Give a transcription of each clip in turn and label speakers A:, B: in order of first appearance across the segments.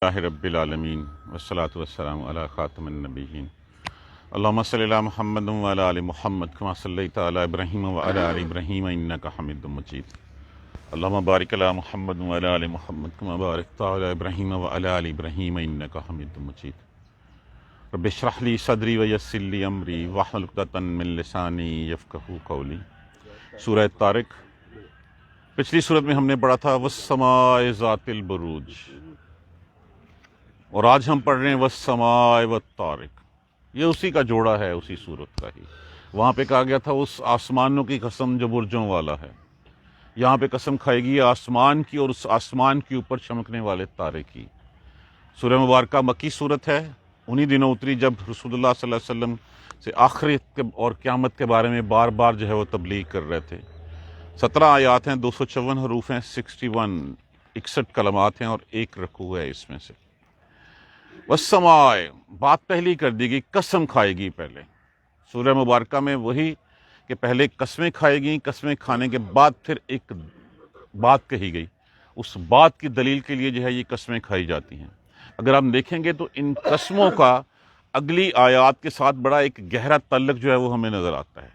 A: اللہ رب العالمین والصلاة والسلام علی خاتم النبیین اللہم صلی علی محمد وعلی آل محمد کما صلیت علی ابراہیم وعلی آل ابراہیم انک حمید مجید اللہم بارک علی محمد وعلی آل محمد کما بارکت علی ابراہیم وعلی آل ابراہیم انک حمید مجید رب اشرح لی صدری ویسر لی امری واحلل عقدۃ من لسانی یفقہوا قولی۔ سورہ طارق، پچھلی صورت میں ہم نے پڑھا تھا والسماء ذات البروج، اور آج ہم پڑھ رہے ہیں والسماء والطارق۔ یہ اسی کا جوڑا ہے، اسی صورت کا ہی۔ وہاں پہ کہا گیا تھا اس آسمانوں کی قسم جو برجوں والا ہے، یہاں پہ قسم کھائے گی آسمان کی اور اس آسمان کے اوپر چمکنے والے تارے کی۔ سورہ مبارکہ مکی صورت ہے، انہی دنوں اتری جب رسول اللہ صلی اللہ علیہ وسلم سے آخرت اور قیامت کے بارے میں بار بار جو ہے وہ تبلیغ کر رہے تھے۔ 17 آیات ہیں، 254 حروف ہیں، 61 کلمات ہیں اور ایک رکوع ہے اس میں سے۔ والسماء، بات پہلی کر دی گئی، قسم کھائے گی پہلے۔ سورہ مبارکہ میں وہی کہ پہلے قسمیں کھائے گی، قسمیں کھانے کے بعد پھر ایک بات کہی گئی، اس بات کی دلیل کے لیے جو ہے یہ قسمیں کھائی جاتی ہیں۔ اگر ہم دیکھیں گے تو ان قسموں کا اگلی آیات کے ساتھ بڑا ایک گہرا تعلق جو ہے وہ ہمیں نظر آتا ہے۔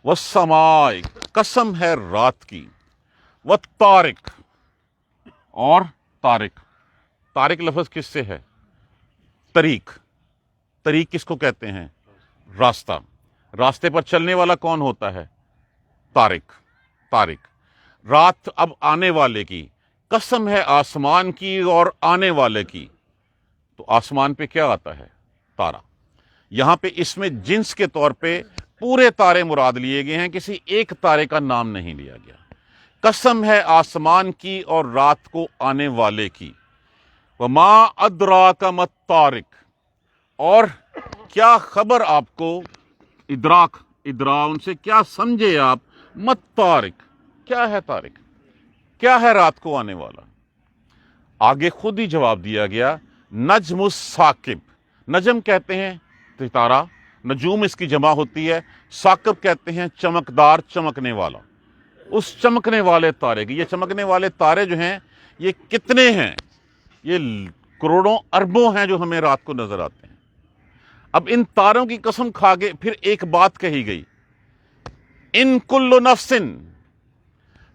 A: والسماء، قسم ہے رات کی، والطارق، اور طارق۔ طارق لفظ کس سے ہے؟ طریق۔ طریق کس کو کہتے ہیں؟ راستہ۔ راستے پر چلنے والا کون ہوتا ہے؟ طارق۔ طارق۔ رات اب آنے والے کی، قسم ہے آسمان کی اور آنے والے کی۔ تو آسمان پہ کیا آتا ہے؟ تارا۔ یہاں پہ اس میں جنس کے طور پہ پورے تارے مراد لیے گئے ہیں، کسی ایک تارے کا نام نہیں لیا گیا۔ قسم ہے آسمان کی اور رات کو آنے والے کی۔ وما ادراک ما الطارق، اور کیا خبر آپ کو، ادراک، ان سے کیا سمجھے آپ، ما الطارق، کیا ہے طارق، کیا ہے رات کو آنے والا؟ آگے خود ہی جواب دیا گیا، نجم الثاقب۔ نجم کہتے ہیں ستارہ، نجوم اس کی جمع ہوتی ہے، ثاقب کہتے ہیں چمکدار، چمکنے والا۔ اس چمکنے والے تارے کی، یہ چمکنے والے تارے جو ہیں یہ کتنے ہیں؟ یہ کروڑوں اربوں ہیں جو ہمیں رات کو نظر آتے ہیں۔ اب ان تاروں کی قسم کھا کے پھر ایک بات کہی گئی، ان کل نفس،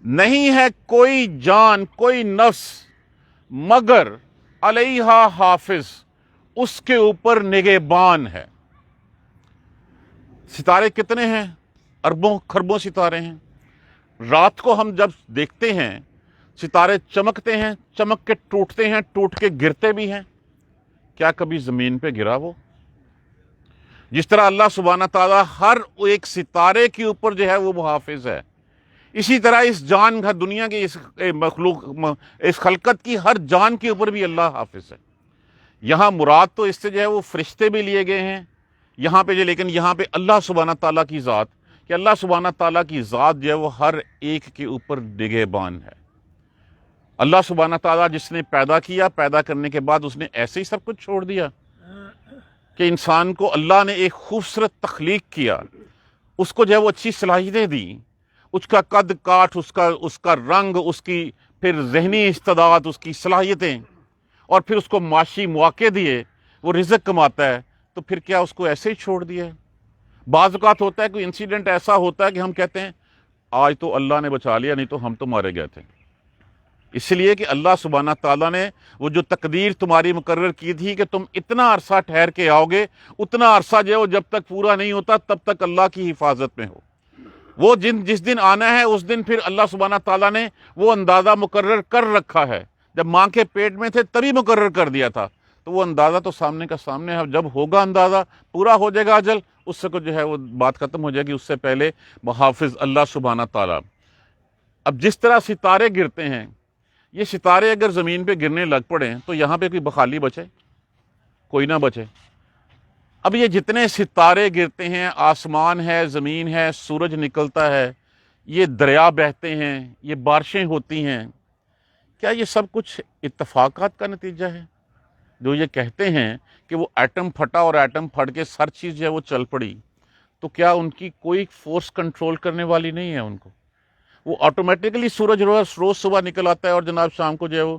A: نہیں ہے کوئی جان، کوئی نفس، مگر علیہا حافظ، اس کے اوپر نگہبان ہے۔ ستارے کتنے ہیں؟ اربوں کھربوں ستارے ہیں۔ رات کو ہم جب دیکھتے ہیں ستارے چمکتے ہیں، چمک کے ٹوٹتے ہیں، ٹوٹ کے گرتے بھی ہیں۔ کیا کبھی زمین پہ گرا وہ؟ جس طرح اللہ سبحانہ تعالیٰ ہر ایک ستارے کے اوپر جو ہے وہ محافظ ہے، اسی طرح اس جان کا، دنیا کی اس مخلوق، اس خلقت کی ہر جان کے اوپر بھی اللہ حافظ ہے۔ یہاں مراد تو اس سے جو ہے وہ فرشتے بھی لیے گئے ہیں یہاں پہ جو، لیکن یہاں پہ اللہ سبحانہ تعالیٰ کی ذات، کہ اللہ سبحانہ تعالیٰ کی ذات جو ہے وہ ہر ایک کے اوپر نگہبان ہے۔ اللہ سبحانہ تعالیٰ جس نے پیدا کیا، پیدا کرنے کے بعد اس نے ایسے ہی سب کچھ چھوڑ دیا کہ انسان کو اللہ نے ایک خوبصورت تخلیق کیا، اس کو جو ہے وہ اچھی صلاحیتیں دی، اس کا قد کاٹ، اس کا رنگ، اس کی پھر ذہنی استعداد، اس کی صلاحیتیں، اور پھر اس کو معاشی مواقع دیے، وہ رزق کماتا ہے، تو پھر کیا اس کو ایسے ہی چھوڑ دیا ہے؟ بعض اوقات ہوتا ہے کوئی انسیڈنٹ ایسا ہوتا ہے کہ ہم کہتے ہیں آج تو اللہ نے بچا لیا، نہیں تو ہم تو مارے گئے تھے۔ اس لیے کہ اللہ سبحانہ تعالیٰ نے وہ جو تقدیر تمہاری مقرر کی تھی کہ تم اتنا عرصہ ٹھہر کے آؤ گے، اتنا عرصہ جو ہے وہ جب تک پورا نہیں ہوتا تب تک اللہ کی حفاظت میں ہو۔ وہ جس دن آنا ہے اس دن پھر اللہ سبحانہ تعالیٰ نے وہ اندازہ مقرر کر رکھا ہے، جب ماں کے پیٹ میں تھے تبھی مقرر کر دیا تھا، تو وہ اندازہ تو سامنے کا سامنے ہے۔ جب ہوگا اندازہ، پورا ہو جائے گا اجل، اس سے جو ہے وہ بات ختم ہو جائے گی، اس سے پہلے محافظ اللہ سبحانہ تعالیٰ۔ اب جس طرح ستارے گرتے ہیں، یہ ستارے اگر زمین پہ گرنے لگ پڑیں تو یہاں پہ کوئی بخالی بچے؟ کوئی نہ بچے۔ اب یہ جتنے ستارے گرتے ہیں، آسمان ہے، زمین ہے، سورج نکلتا ہے، یہ دریا بہتے ہیں، یہ بارشیں ہوتی ہیں، کیا یہ سب کچھ اتفاقات کا نتیجہ ہے؟ جو یہ کہتے ہیں کہ وہ ایٹم پھٹا اور ایٹم پھٹ کے ہر چیز جو ہے وہ چل پڑی، تو کیا ان کی کوئی فورس کنٹرول کرنے والی نہیں ہے ان کو؟ وہ آٹومیٹکلی سورج روز صبح نکل آتا ہے اور جناب شام کو جو ہے وہ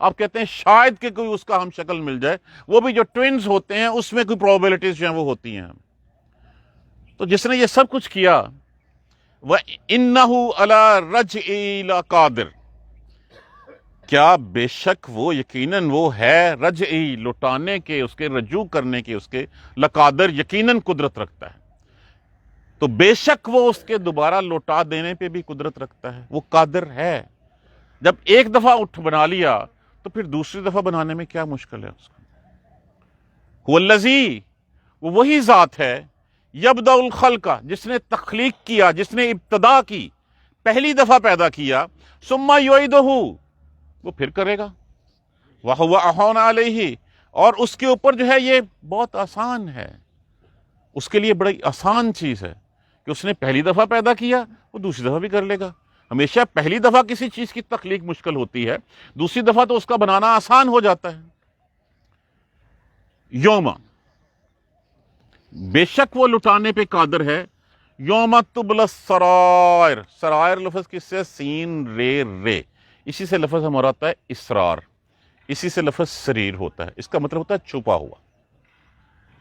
A: آپ کہتے ہیں شاید کہ کوئی اس کا ہم شکل مل جائے، وہ بھی جو ٹوینز ہوتے ہیں اس میں کوئی پروبیبلٹیز جو ہیں وہ ہوتی ہیں. تو جس نے یہ سب کچھ کیا، وَإِنَّهُ عَلَىٰ رَجْعِهِ لَقَادِرٌ، کیا بے شک وہ یقیناً وہ ہے رجعی لوٹانے کے، اس کے رجوع کرنے کے، اس کے لقادر یقیناً قدرت رکھتا ہے. تو بے شک وہ اس کے دوبارہ لوٹا دینے پہ بھی قدرت رکھتا ہے، وہ قادر ہے. جب ایک دفعہ بنا لیا تو پھر دوسری دفعہ بنانے میں کیا مشکل ہے اس کو. والذی، وہ وہی ذات ہے، یبدأ الخلق، جس نے تخلیق کیا، جس نے ابتدا کی، پہلی دفعہ پیدا کیا، ثم یعیدہ، وہ پھر کرے گا، وَهُوَ أَهْوَنُ عَلَيْهِ، اور اس کے اوپر جو ہے یہ بہت آسان ہے، اس کے لیے بڑی آسان چیز ہے کہ اس نے پہلی دفعہ پیدا کیا، وہ دوسری دفعہ بھی کر لے گا. ہمیشہ پہلی دفعہ کسی چیز کی تخلیق مشکل ہوتی ہے، دوسری دفعہ تو اس کا بنانا آسان ہو جاتا ہے. یوم، بے شک وہ لٹانے پہ قادر ہے، یوم تبلی السرائر، سرائر لفظ کس سے؟ سین رے، اسی سے لفظ ہمارا آتا ہے اسرار، اسی سے لفظ سریر ہوتا ہے، اس کا مطلب ہوتا ہے چھپا ہوا.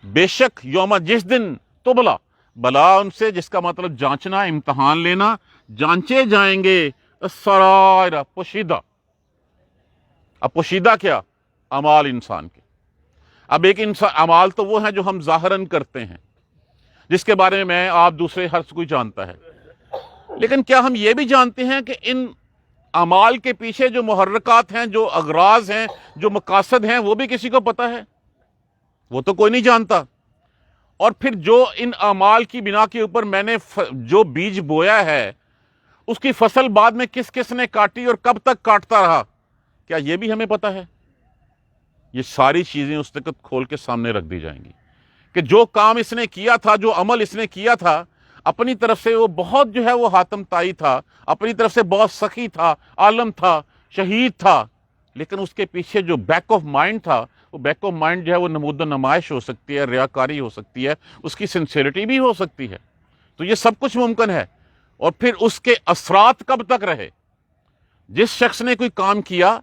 A: بے شک یوم، جس دن، تبلا، بلا ان سے جس کا مطلب جانچنا، امتحان لینا، جانچے جائیں گے، السرائر، پوشیدہ. اب پوشیدہ کیا؟ اعمال انسان کے. اب ایک انسان، اعمال تو وہ ہیں جو ہم ظاہراً کرتے ہیں، جس کے بارے میں آپ دوسرے ہر کوئی جانتا ہے، لیکن کیا ہم یہ بھی جانتے ہیں کہ ان اعمال کے پیچھے جو محرکات ہیں، جو اغراض ہیں، جو مقاصد ہیں، وہ بھی کسی کو پتہ ہے؟ وہ تو کوئی نہیں جانتا. اور پھر جو ان اعمال کی بنا کے اوپر میں نے جو بیج بویا ہے، اس کی فصل بعد میں کس کس نے کاٹی اور کب تک کاٹتا رہا، کیا یہ بھی ہمیں پتہ ہے؟ یہ ساری چیزیں اس وقت کھول کے سامنے رکھ دی جائیں گی کہ جو کام اس نے کیا تھا، جو عمل اس نے کیا تھا، اپنی طرف سے وہ بہت جو ہے وہ حاتم طائی تھا، اپنی طرف سے بہت سخی تھا، عالم تھا، شہید تھا، لیکن اس کے پیچھے جو بیک آف مائنڈ تھا، وہ بیک آف مائنڈ جو ہے وہ نمود و نمائش ہو سکتی ہے، ریاکاری ہو سکتی ہے، اس کی سنسیریٹی بھی ہو سکتی ہے. تو یہ سب کچھ ممکن ہے. اور پھر اس کے اثرات کب تک رہے. جس شخص نے کوئی کام کیا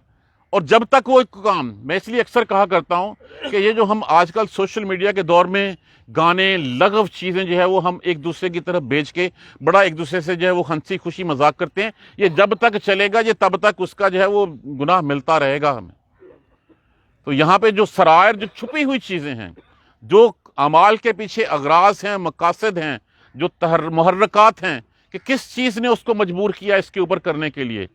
A: اور جب تک وہ کام، میں اس لیے اکثر کہا کرتا ہوں کہ یہ جو ہم آج کل سوشل میڈیا کے دور میں گانے، لغو چیزیں جو ہے وہ ہم ایک دوسرے کی طرف بیچ کے بڑا ایک دوسرے سے جو ہے وہ ہنسی خوشی مذاق کرتے ہیں، یہ جب تک چلے گا، یہ تب تک اس کا جو ہے وہ گناہ ملتا رہے گا ہمیں. تو یہاں پہ جو سرائر، جو چھپی ہوئی چیزیں ہیں، جو اعمال کے پیچھے اغراض ہیں، مقاصد ہیں، جو محرکات ہیں کہ کس چیز نے اس کو مجبور کیا اس کے اوپر کرنے کے لیے،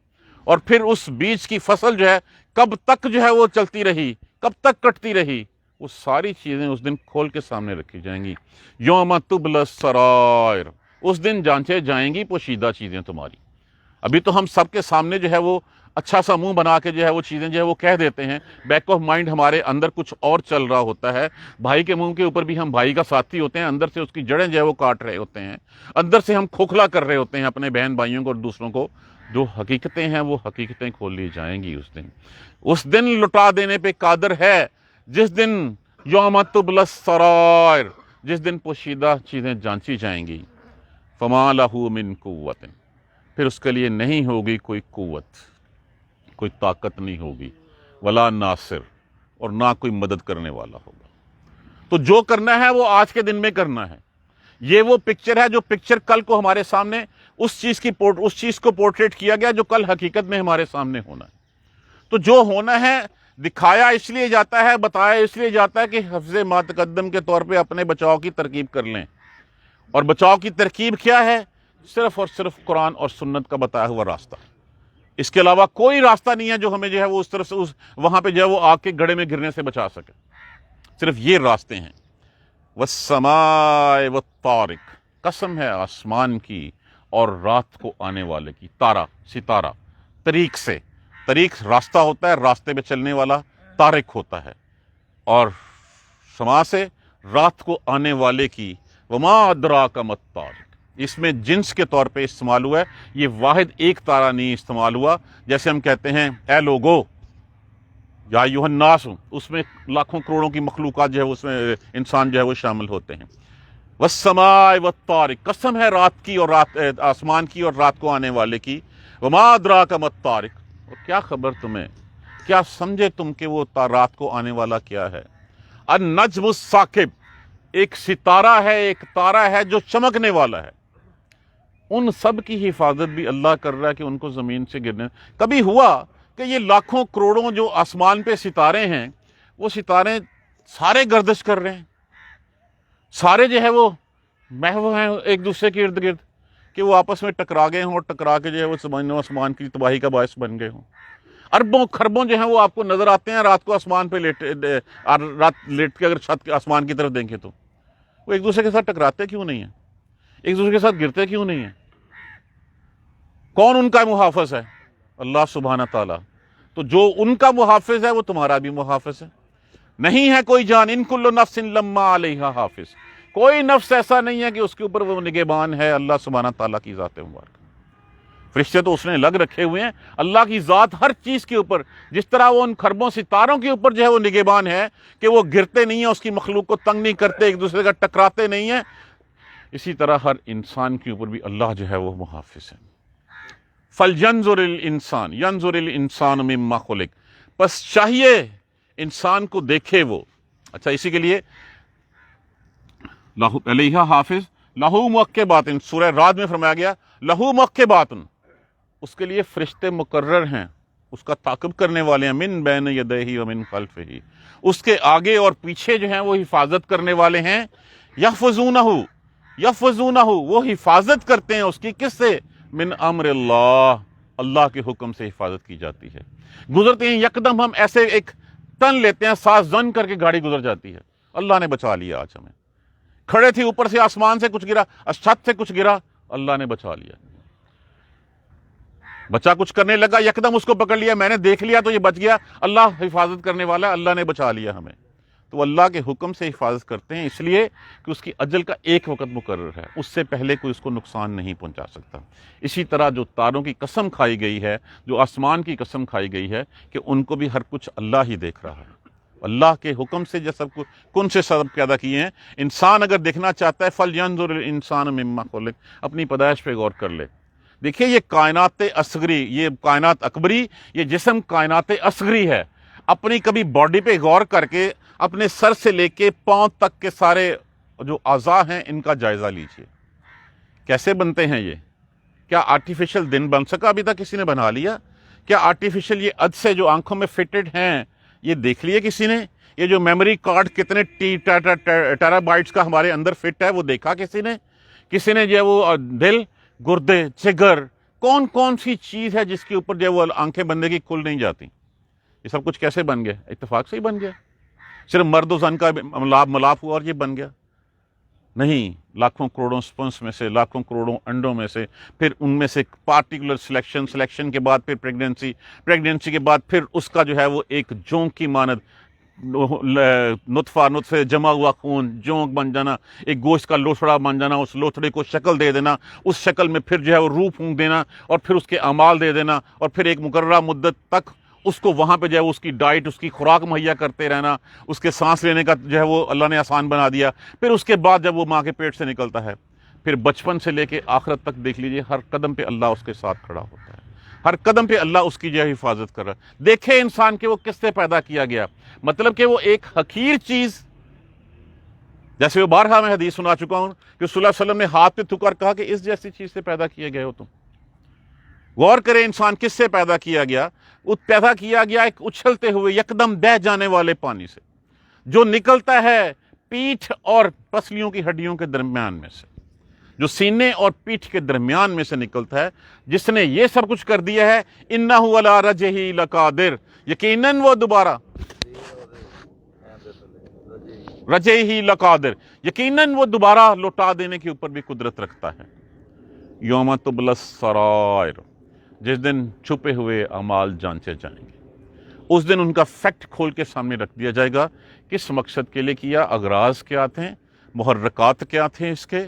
A: اور پھر اس بیج کی فصل جو ہے کب تک جو ہے وہ چلتی رہی، کب تک کٹتی رہی، وہ ساری چیزیں اس دن کھول کے سامنے رکھی جائیں گی. یوم تبلی السرائر، اس دن جانچے جائیں گی پوشیدہ چیزیں تمہاری. ابھی تو ہم سب کے سامنے جو ہے وہ اچھا سا منہ بنا کے جو ہے وہ چیزیں جو ہے وہ کہہ دیتے ہیں، بیک آف مائنڈ ہمارے اندر کچھ اور چل رہا ہوتا ہے. بھائی کے منہ کے اوپر بھی ہم بھائی کا ساتھی ہوتے ہیں، اندر سے اس کی جڑیں جو ہے وہ کاٹ رہے ہوتے ہیں، اندر سے ہم کھوکھلا کر رہے ہوتے ہیں اپنے بہن بھائیوں کو اور دوسروں کو. جو حقیقتیں ہیں وہ حقیقتیں کھول لی جائیں گی اس دن لٹا دینے پہ قادر ہے. جس دن یوم تبلی السرائر، جس دن پوشیدہ چیزیں جانچی جائیں گی. فما لہ من قوت، پھر اس کے لیے نہیں ہوگی کوئی قوت، کوئی طاقت نہیں ہوگی، ولا ناصر، اور نہ کوئی مدد کرنے والا ہوگا. تو جو کرنا ہے وہ آج کے دن میں کرنا ہے. یہ وہ پکچر ہے جو پکچر کل کو ہمارے سامنے اس چیز کو پورٹریٹ کیا گیا جو کل حقیقت میں ہمارے سامنے ہونا ہے. تو جو ہونا ہے دکھایا اس لیے جاتا ہے، بتایا اس لیے جاتا ہے کہ حفظ ما تقدم کے طور پہ اپنے بچاؤ کی ترکیب کر لیں. اور بچاؤ کی ترکیب کیا ہے؟ صرف اور صرف قرآن اور سنت کا بتایا ہوا راستہ. اس کے علاوہ کوئی راستہ نہیں ہے جو ہمیں جو ہے وہ اس طرف سے وہاں پہ جو ہے وہ آگ کے گڑھے میں گرنے سے بچا سکے. صرف یہ راستے ہیں. والسماء والطارق، قسم ہے آسمان کی اور رات کو آنے والے کی. تارا، ستارہ، طریق سے، طریق راستہ ہوتا ہے، راستے پہ چلنے والا طارق ہوتا ہے. اور سما سے، رات کو آنے والے کی. وما ادراک ما الطارق، اس میں جنس کے طور پہ استعمال ہوا ہے، یہ واحد ایک تارا نہیں استعمال ہوا. جیسے ہم کہتے ہیں اے لوگو، یا ایھا الناس، اس میں لاکھوں کروڑوں کی مخلوقات جو ہے اس میں انسان جو ہے وہ شامل ہوتے ہیں. والسماء والطارق، قسم ہے رات کی اور آسمان کی اور رات کو آنے والے کی. وما ادراک ما الطارق، اور کیا خبر تمہیں کیا سمجھے تم کہ وہ رات کو آنے والا کیا ہے؟ النجم الثاقب، ایک ستارہ ہے، ایک تارہ ہے جو چمکنے والا ہے۔ ان سب کی حفاظت بھی اللہ کر رہا ہے کہ ان کو زمین سے گرنے۔ کبھی ہوا کہ یہ لاکھوں کروڑوں جو آسمان پہ ستارے ہیں، وہ ستارے سارے گردش کر رہے ہیں، سارے جو ہے وہ محو ہیں ایک دوسرے کے ارد گرد، کہ وہ آپس میں ٹکرا گئے ہوں اور ٹکرا کے جو ہے وہ زمین و آسمان کی تباہی کا باعث بن گئے ہوں۔ اربوں خربوں جو ہیں وہ آپ کو نظر آتے ہیں رات کو آسمان پہ رات لیٹ کے، اگر چھت کے آسمان کی طرف دیکھیں تو وہ ایک دوسرے کے ساتھ ٹکراتے کیوں نہیں ہیں؟ ایک دوسرے کے ساتھ گرتے کیوں نہیں ہیں؟ کون ان کا محافظ ہے؟ اللہ سبحانہ تعالیٰ۔ تو جو ان کا محافظ ہے وہ تمہارا بھی محافظ ہے۔ نہیں ہے کوئی جان، ان کل نفس لما علیہا حافظ، کوئی نفس ایسا نہیں ہے کہ اس کے اوپر وہ نگہبان ہے اللہ سبحانہ تعالیٰ کی ذات مبارک۔ فرشتے تو اس نے لگ رکھے ہوئے ہیں، اللہ کی ذات ہر چیز کے اوپر، جس طرح وہ ان خربوں ستاروں کے اوپر جو ہے وہ نگہبان ہے کہ وہ گرتے نہیں ہیں، اس کی مخلوق کو تنگ نہیں کرتے، ایک دوسرے کا ٹکراتے نہیں ہیں، اسی طرح ہر انسان کے اوپر بھی اللہ جو ہے وہ محافظ ہے۔ فَلْيَنْظُرِ الْإِنسَانُ يَنْظُرِ الْإِنسَانُ مِمَّا خُلِقَ، بس چاہیے انسان کو دیکھے وہ۔ اچھا، اسی کے لیے لہو علیہا حافظ لہو معقبات، سورہ رعد میں فرمایا گیا لہو معقبات، اس کے لیے فرشتے مقرر ہیں، اس کا تعاقب کرنے والے ہیں، من بین یدیہ ومن خلفہ، اس کے آگے اور پیچھے جو ہیں وہ حفاظت کرنے والے ہیں۔ یحفظونہ، وہ حفاظت کرتے ہیں اس کی، کس سے؟ من امر اللہ، اللہ کے حکم سے حفاظت کی جاتی ہے۔ گزرتے ہیں یکدم ہم ایسے ایک تن لیتے ہیں، ساتھ زن کر کے گاڑی گزر جاتی ہے، اللہ نے بچا لیا۔ آج ہمیں کھڑے تھے، اوپر سے آسمان سے کچھ گرا، چھت سے کچھ گرا، اللہ نے بچا لیا۔ بچہ کچھ کرنے لگا، یکدم اس کو پکڑ لیا، میں نے دیکھ لیا تو یہ بچ گیا، اللہ حفاظت کرنے والا ہے، اللہ نے بچا لیا ہمیں۔ تو وہ اللہ کے حکم سے حفاظت کرتے ہیں، اس لیے کہ اس کی اجل کا ایک وقت مقرر ہے، اس سے پہلے کوئی اس کو نقصان نہیں پہنچا سکتا۔ اسی طرح جو تاروں کی قسم کھائی گئی ہے، جو آسمان کی قسم کھائی گئی ہے، کہ ان کو بھی ہر کچھ اللہ ہی دیکھ رہا ہے۔ اللہ کے حکم سے جو سب کو کن سے سب پیدا کیے ہیں۔ انسان اگر دیکھنا چاہتا ہے فَلْيَنْظُرِ الْإِنسَانُ مِمَّا خُلِقَ، اپنی پیدائش پہ غور کر لے۔ دیکھیے یہ کائنات اصغری، یہ کائنات اکبری، یہ جسم کائنات اصغری ہے۔ اپنی کبھی باڈی پہ غور کر کے اپنے سر سے لے کے پاؤں تک کے سارے جو اعضاء ہیں ان کا جائزہ لیجئے، کیسے بنتے ہیں یہ؟ کیا آرٹیفیشل دن بن سکا ابھی تک کسی نے بنا لیا؟ کیا آرٹیفیشل یہ عدسے جو آنکھوں میں فٹڈ ہیں یہ دیکھ لیے کسی نے؟ یہ جو میموری کارڈ کتنے ٹیرا بائٹس کا ہمارے اندر فٹ ہے وہ دیکھا کسی نے؟ کسی نے جو ہے وہ دل، گردے، جگر، کون کون سی چیز ہے جس کے اوپر جو ہے وہ آنکھیں بندے کی کھل نہیں جاتی؟ یہ سب کچھ کیسے بن گیا؟ اتفاق سے ہی بن گیا؟ صرف مرد و زن کا ملاپ ہوا اور یہ بن گیا؟ نہیں، لاکھوں کروڑوں سپنس میں سے، لاکھوں کروڑوں انڈوں میں سے، پھر ان میں سے پارٹیکولر سلیکشن کے بعد پھر پریگننسی کے بعد پھر اس کا جو ہے وہ ایک جونک کی مانند نطفے جمع ہوا خون جونک بن جانا، ایک گوشت کا لوتھڑا بن جانا، اس لوتھڑے کو شکل دے دینا، اس شکل میں پھر جو ہے وہ روح پھونک دینا اور پھر اس کے اعمال دے دینا، اور پھر ایک مقررہ مدت تک اس کو وہاں پہ جو ہے اس کی ڈائٹ، اس کی خوراک مہیا کرتے رہنا، اس کے سانس لینے کا جو ہے وہ اللہ نے آسان بنا دیا۔ پھر اس کے بعد جب وہ ماں کے پیٹ سے نکلتا ہے، پھر بچپن سے لے کے آخرت تک دیکھ لیجئے، ہر قدم پہ اللہ اس کے ساتھ کھڑا ہوتا ہے، ہر قدم پہ اللہ اس کی جو ہے حفاظت کر رہا ہے۔ دیکھے انسان کہ وہ کس سے پیدا کیا گیا، مطلب کہ وہ ایک حقیر چیز، جیسے وہ بارہا میں حدیث سنا چکا ہوں کہ صلی اللہ علیہ وسلم نے ہاتھ پہ تھکا اور کہا کہ اس جیسی چیز سے پیدا کیے گئے ہو تم۔ غور کرے انسان کس سے پیدا کیا گیا؟ وہ پیدا کیا گیا ایک اچھلتے ہوئے یکدم بہہ جانے والے پانی سے، جو نکلتا ہے پیٹھ اور پسلیوں کی ہڈیوں کے درمیان میں سے، جو سینے اور پیٹھ کے درمیان میں سے نکلتا ہے۔ جس نے یہ سب کچھ کر دیا ہے، انہ علی رجہ لقادر، یقیناً وہ دوبارہ رجہ لقادر، یقیناً وہ دوبارہ لوٹا دینے کے اوپر بھی قدرت رکھتا ہے۔ یوم تبلی السرائر، جس دن چھپے ہوئے اعمال جانچے جائیں گے، اس دن ان کا فیکٹ کھول کے سامنے رکھ دیا جائے گا، کس مقصد کے لیے کیا، اغراض کیا تھے، محرکات کیا تھے اس کے،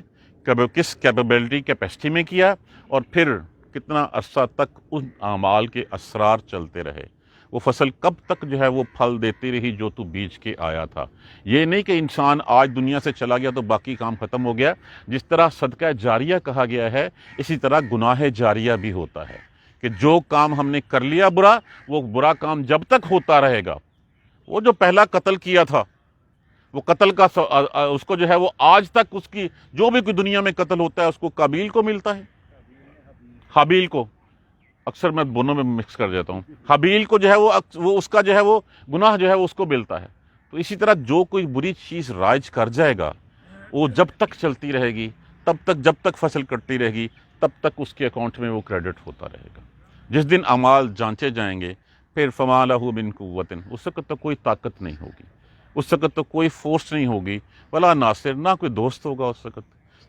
A: کس کیپیسٹی میں کیا، اور پھر کتنا عرصہ تک ان اعمال کے اسرار چلتے رہے، وہ فصل کب تک جو ہے وہ پھل دیتی رہی جو تو بیچ کے آیا تھا۔ یہ نہیں کہ انسان آج دنیا سے چلا گیا تو باقی کام ختم ہو گیا۔ جس طرح صدقہ جاریہ کہا گیا ہے، اسی طرح گناہ جاریہ بھی ہوتا ہے، کہ جو کام ہم نے کر لیا برا، وہ برا کام جب تک ہوتا رہے گا. وہ جو پہلا قتل کیا تھا، وہ قتل کا اس کو جو ہے وہ آج تک اس کی جو بھی کوئی دنیا میں قتل ہوتا ہے اس کو قابیل کو ملتا ہے، حابیل کو. اکثر میں دونوں میں مکس کر دیتا ہوں. حابیل کو جو ہے وہ اس کا جو ہے وہ گناہ جو ہے وہ اس کو ملتا ہے. تو اسی طرح جو کوئی بری چیز رائج کر جائے گا، وہ جب تک چلتی رہے گی، جب تک فصل کٹتی رہے گی، تب تک اس کے اکاؤنٹ میں وہ کریڈٹ ہوتا رہے گا. جس دن اعمال جانچے جائیں گے، پھر فما لہ من قوت، اس وقت تو کوئی طاقت نہیں ہوگی، اس وقت تو کوئی فورس نہیں ہوگی، ولا ناصر، نہ کوئی دوست ہوگا، اس وقت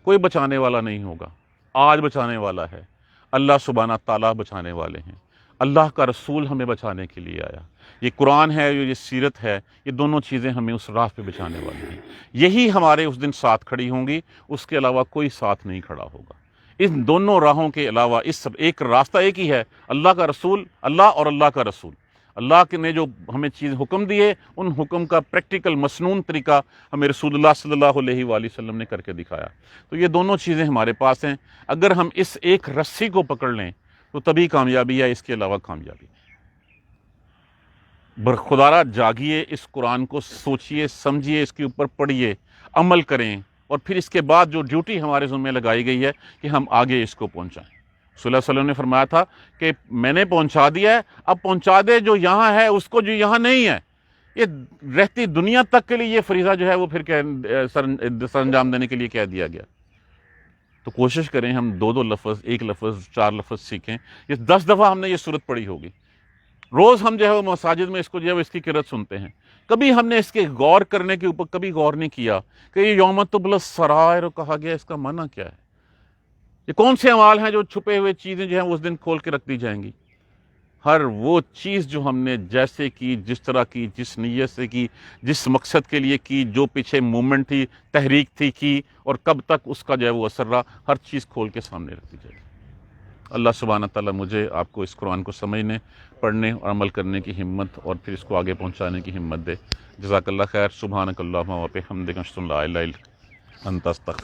A: کوئی بچانے والا نہیں ہوگا. آج بچانے والا ہے اللہ سبحانہ تعالیٰ، بچانے والے ہیں. اللہ کا رسول ہمیں بچانے کے لیے آیا. یہ قرآن ہے، یہ سیرت ہے، یہ دونوں چیزیں ہمیں اس راہ پہ بچانے والی ہیں. یہی ہمارے اس دن ساتھ کھڑی ہوں گی، اس کے علاوہ کوئی ساتھ نہیں کھڑا ہوگا. ان دونوں راہوں کے علاوہ اس سب ایک راستہ ایک ہی ہے، اللہ کا رسول، اللہ اور اللہ کا رسول. اللہ کے نے جو ہمیں چیز حکم دیے، ان حکم کا پریکٹیکل مسنون طریقہ ہمیں رسول اللہ صلی اللہ علیہ وآلہ وسلم نے کر کے دکھایا. تو یہ دونوں چیزیں ہمارے پاس ہیں. اگر ہم اس ایک رسی کو پکڑ لیں تو تبھی کامیابی ہے، اس کے علاوہ کامیابی. برخدارہ جاگیے، اس قرآن کو سوچیے، سمجھیے، اس کے اوپر پڑھیے، عمل کریں، اور پھر اس کے بعد جو ڈیوٹی ہمارے ذمہ لگائی گئی ہے کہ ہم آگے اس کو پہنچائیں. صلی اللہ علیہ وسلم نے فرمایا تھا کہ میں نے پہنچا دیا ہے، اب پہنچا دے جو یہاں ہے اس کو جو یہاں نہیں ہے. یہ رہتی دنیا تک کے لیے یہ فریضہ جو ہے وہ پھر سر انجام دینے کے لیے کہہ دیا گیا. تو کوشش کریں ہم دو لفظ، ایک لفظ، 4 لفظ سیکھیں. یہ 10 دفعہ ہم نے یہ صورت پڑھی ہوگی. روز ہم جو ہے وہ مساجد میں اس کو جو ہے وہ اس کی قرأت سنتے ہیں. کبھی ہم نے اس کے غور کرنے کے اوپر کبھی غور نہیں کیا کہ یہ یوم تبلی السرائر کہا گیا، اس کا معنی کیا ہے؟ یہ کون سے اعمال ہیں جو چھپے ہوئے چیزیں جو ہیں اس دن کھول کے رکھ دی جائیں گی؟ ہر وہ چیز جو ہم نے جیسے کی، جس طرح کی، جس نیت سے کی، جس مقصد کے لیے کی، جو پیچھے مومنٹ تھی، تحریک تھی کی، اور کب تک اس کا جو ہے وہ اثر رہا، ہر چیز کھول کے سامنے رکھ دی جائے گی. اللہ سبحانہ تعالیٰ مجھے آپ کو اس قرآن کو سمجھنے، پڑھنے اور عمل کرنے کی ہمت، اور پھر اس کو آگے پہنچانے کی ہمت دے. جزاک اللہ خیر. سبحانک اللہم و بحمدک، اشہد ان لا الہ الا انت، استغفرک.